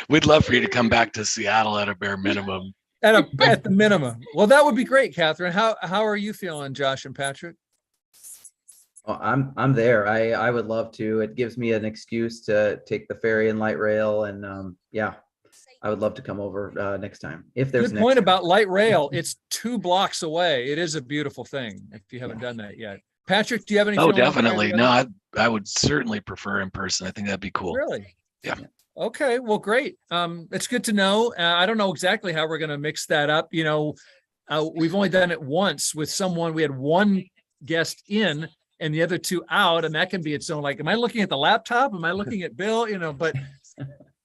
We'd love for you to come back to Seattle at a bare minimum. At the minimum. Well, that would be great, Katherine. How are you feeling, Josh and Patrick? Well, I'm there. I would love to. It gives me an excuse to take the ferry and light rail, and I would love to come over next time. If there's good point about light rail. It's 2 blocks away. It is a beautiful thing. If you haven't done that yet, Patrick, do you have any? Oh, definitely. No, I would certainly prefer in person. I think that'd be cool. Really? Yeah. Okay, well, great. It's good to know. I don't know exactly how we're going to mix that up. We've only done it once with someone. We had one guest in and the other 2 out, and that can be its own. Like, am I looking at the laptop? Am I looking at Bill? But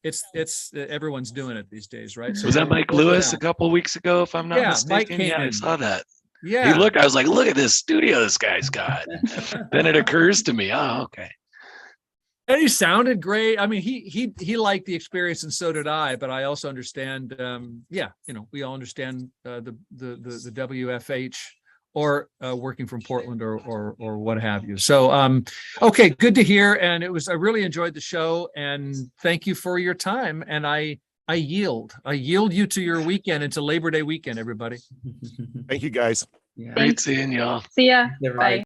it's everyone's doing it these days, right? So was that Mike Lewis a couple of weeks ago, if I'm not mistaken? Mike came I in. saw that. Yeah. I was like, look at this studio this guy's got. Then it occurs to me, oh, okay. And he sounded great. I mean, he liked the experience, and so did I. But I also understand. We all understand the WFH or working from Portland or what have you. So, okay, good to hear. And I really enjoyed the show. And thank you for your time. And I yield you to your weekend, into Labor Day weekend, everybody. Thank you, guys. Great seeing y'all. See ya. Bye.